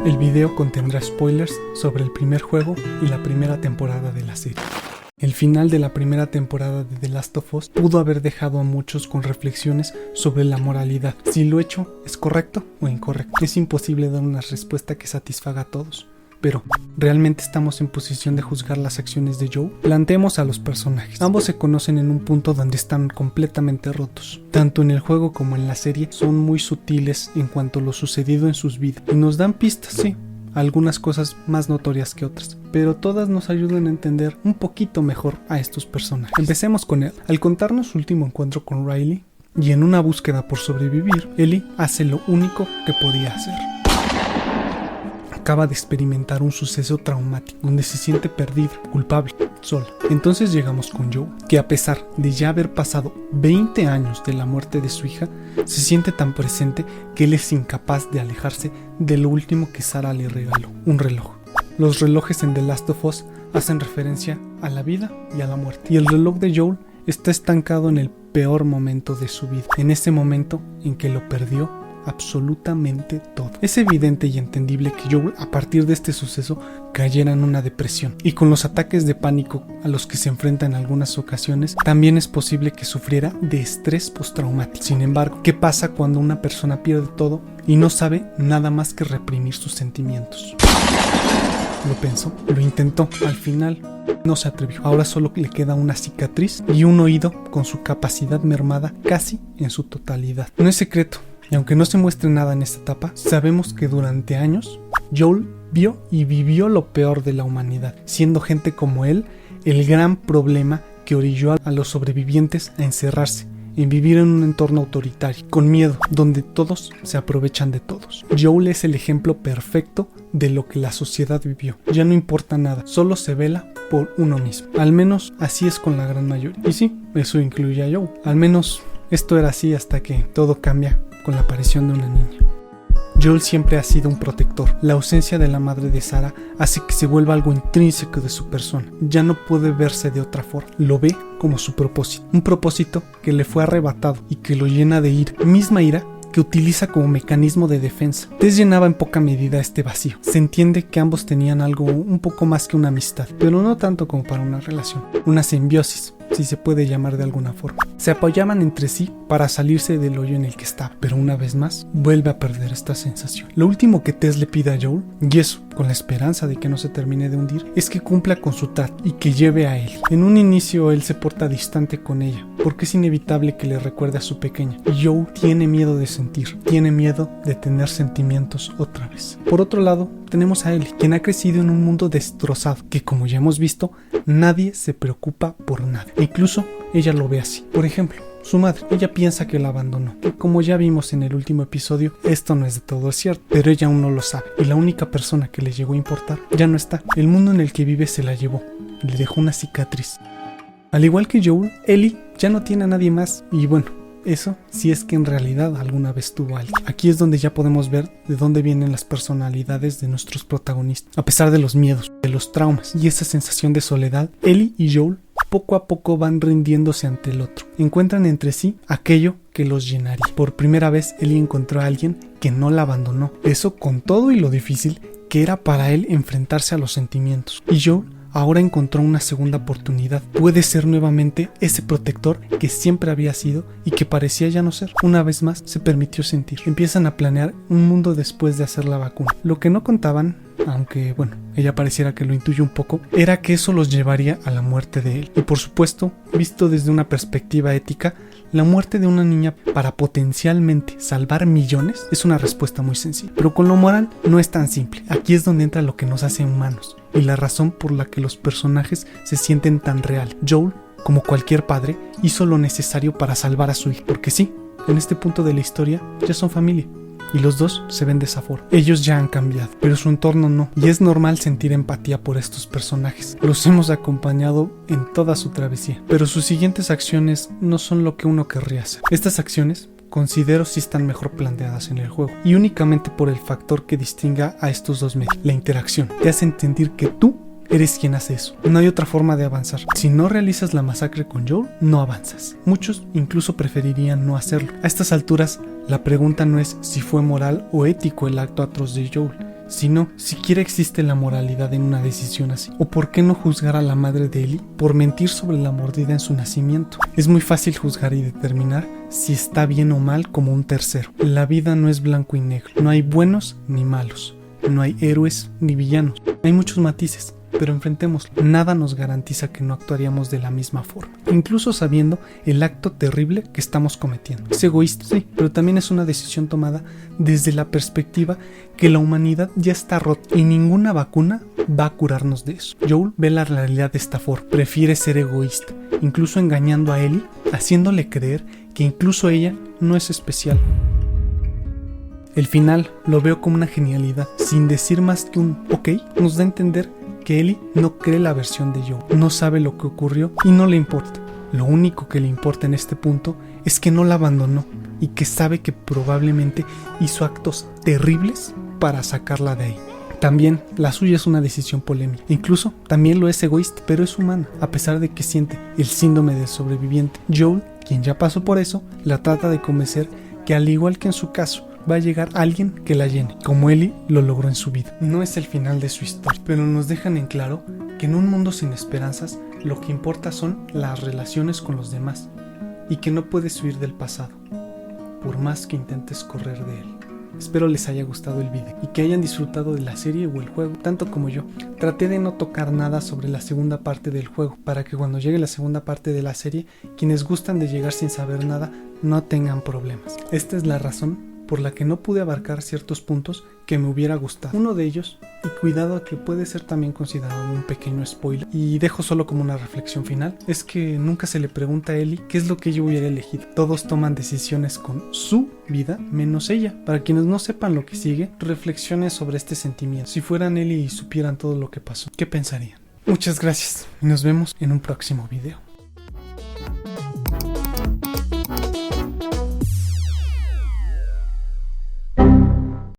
El video contendrá spoilers sobre el primer juego y la primera temporada de la serie. El final de la primera temporada de The Last of Us pudo haber dejado a muchos con reflexiones sobre la moralidad. Si lo hecho es correcto o incorrecto. Es imposible dar una respuesta que satisfaga a todos. Pero, ¿realmente estamos en posición de juzgar las acciones de Joel? Planteemos a los personajes. Ambos se conocen en un punto donde están completamente rotos. Tanto en el juego como en la serie son muy sutiles en cuanto a lo sucedido en sus vidas. Y nos dan pistas, sí. Algunas cosas más notorias que otras, pero todas nos ayudan a entender un poquito mejor a estos personajes. Empecemos con él. Al contarnos su último encuentro con Riley y en una búsqueda por sobrevivir, Ellie hace lo único que podía hacer. Acaba de experimentar un suceso traumático donde se siente perdida, culpable, sola. Entonces llegamos con Joel, que a pesar de ya haber pasado 20 años de la muerte de su hija, se siente tan presente que él es incapaz de alejarse de lo último que Sarah le regaló, un reloj. Los relojes en The Last of Us hacen referencia a la vida y a la muerte, y el reloj de Joel está estancado en el peor momento de su vida, en ese momento en que lo perdió absolutamente todo. Es evidente y entendible que Joel, a partir de este suceso, cayera en una depresión, y con los ataques de pánico a los que se enfrenta en algunas ocasiones, también es posible que sufriera de estrés postraumático. Sin embargo, ¿qué pasa cuando una persona pierde todo y no sabe nada más que reprimir sus sentimientos? Lo pensó, lo intentó, al final no se atrevió. Ahora solo le queda una cicatriz y un oído con su capacidad mermada casi en su totalidad. No es secreto, y aunque no se muestre nada en esta etapa, sabemos que durante años Joel vio y vivió lo peor de la humanidad, siendo gente como él el gran problema que orilló a los sobrevivientes a encerrarse, en vivir en un entorno autoritario, con miedo, donde todos se aprovechan de todos. Joel es el ejemplo perfecto de lo que la sociedad vivió. Ya no importa nada, solo se vela por uno mismo. Al menos así es con la gran mayoría. Y sí, eso incluye a Joel. Al menos esto era así hasta que todo cambia con la aparición de una niña. Joel siempre ha sido un protector. La ausencia de la madre de Sarah hace que se vuelva algo intrínseco de su persona. Ya no puede verse de otra forma. Lo ve como su propósito. Un propósito que le fue arrebatado y que lo llena de ira. Misma ira que utiliza como mecanismo de defensa. Tess llenaba en poca medida este vacío. Se entiende que ambos tenían algo un poco más que una amistad, pero no tanto como para una relación. Una simbiosis, si se puede llamar de alguna forma. Se apoyaban entre sí para salirse del hoyo en el que estaba, pero una vez más vuelve a perder esta sensación. Lo último que Tess le pide a Joel, y eso con la esperanza de que no se termine de hundir, es que cumpla con su trato y que lleve a Ellie. En un inicio él se porta distante con ella, porque es inevitable que le recuerde a su pequeña, y Joel tiene miedo de sentir, tiene miedo de tener sentimientos otra vez. Por otro lado, tenemos a Ellie, quien ha crecido en un mundo destrozado, que como ya hemos visto, nadie se preocupa por nada. E incluso ella lo ve así. Por ejemplo, su madre, ella piensa que la abandonó, que como ya vimos en el último episodio, esto no es de todo cierto, pero ella aún no lo sabe, y la única persona que le llegó a importar ya no está. El mundo en el que vive se la llevó, y le dejó una cicatriz. Al igual que Joel, Ellie ya no tiene a nadie más, y bueno, eso si es que en realidad alguna vez tuvo a alguien. Aquí es donde ya podemos ver de dónde vienen las personalidades de nuestros protagonistas. A pesar de los miedos, de los traumas y esa sensación de soledad, Ellie y Joel poco a poco van rindiéndose ante el otro. Encuentran entre sí aquello que los llenaría. Por primera vez Ellie encontró a alguien que no la abandonó. Eso con todo y lo difícil que era para él enfrentarse a los sentimientos. Y Joel ahora encontró una segunda oportunidad. Puede ser nuevamente ese protector que siempre había sido y que parecía ya no ser. Una vez más se permitió sentir. Empiezan a planear un mundo después de hacer la vacuna. Lo que no contaban, aunque bueno, ella pareciera que lo intuye un poco, era que eso los llevaría a la muerte de él. Y por supuesto, visto desde una perspectiva ética, la muerte de una niña para potencialmente salvar millones es una respuesta muy sencilla. Pero con lo moral no es tan simple. Aquí es donde entra lo que nos hace humanos y la razón por la que los personajes se sienten tan real. Joel, como cualquier padre, hizo lo necesario para salvar a su hija. Porque sí, en este punto de la historia ya son familia. Y los dos se ven de esa forma. Ellos ya han cambiado, pero su entorno no. Y es normal sentir empatía por estos personajes. Los hemos acompañado en toda su travesía. Pero sus siguientes acciones no son lo que uno querría hacer. Estas acciones considero si están mejor planteadas en el juego. Y únicamente por el factor que distinga a estos dos medios. La interacción. Te hace sentir que tú eres quien hace eso. No hay otra forma de avanzar. Si no realizas la masacre con Joel, no avanzas. Muchos incluso preferirían no hacerlo. A estas alturas, la pregunta no es si fue moral o ético el acto atroz de Joel, Si no, siquiera existe la moralidad en una decisión así. ¿O por qué no juzgar a la madre de Ellie por mentir sobre la mordida en su nacimiento? Es muy fácil juzgar y determinar si está bien o mal como un tercero. La vida no es blanco y negro. No hay buenos ni malos. No hay héroes ni villanos. Hay muchos matices, pero enfrentémoslo. Nada nos garantiza que no actuaríamos de la misma forma, incluso sabiendo el acto terrible que estamos cometiendo. Es egoísta, sí, pero también es una decisión tomada desde la perspectiva que la humanidad ya está rota y ninguna vacuna va a curarnos de eso. Joel ve la realidad de esta forma, prefiere ser egoísta, incluso engañando a Ellie, haciéndole creer que incluso ella no es especial. El final lo veo como una genialidad, sin decir más que un ok, nos da a entender que Ellie no cree la versión de Joel, no sabe lo que ocurrió y no le importa. Lo único que le importa en este punto es que no la abandonó y que sabe que probablemente hizo actos terribles para sacarla de ahí. También la suya es una decisión polémica, incluso también lo es egoísta, pero es humana, a pesar de que siente el síndrome del sobreviviente. Joel, quien ya pasó por eso, la trata de convencer que al igual que en su caso, va a llegar alguien que la llene, como Ellie lo logró en su vida. No es el final de su historia, pero nos dejan en claro que en un mundo sin esperanzas, lo que importa son las relaciones con los demás, y que no puedes huir del pasado, por más que intentes correr de él. Espero les haya gustado el video y que hayan disfrutado de la serie o el juego, tanto como yo. Traté de no tocar nada sobre la segunda parte del juego, para que cuando llegue la segunda parte de la serie, quienes gustan de llegar sin saber nada, no tengan problemas. Esta es la razón por la que no pude abarcar ciertos puntos que me hubiera gustado. Uno de ellos, y cuidado a que puede ser también considerado un pequeño spoiler, y dejo solo como una reflexión final, es que nunca se le pregunta a Ellie qué es lo que ella hubiera elegido. Todos toman decisiones con su vida, menos ella. Para quienes no sepan lo que sigue, reflexionen sobre este sentimiento. Si fueran Ellie y supieran todo lo que pasó, ¿qué pensarían? Muchas gracias y nos vemos en un próximo video.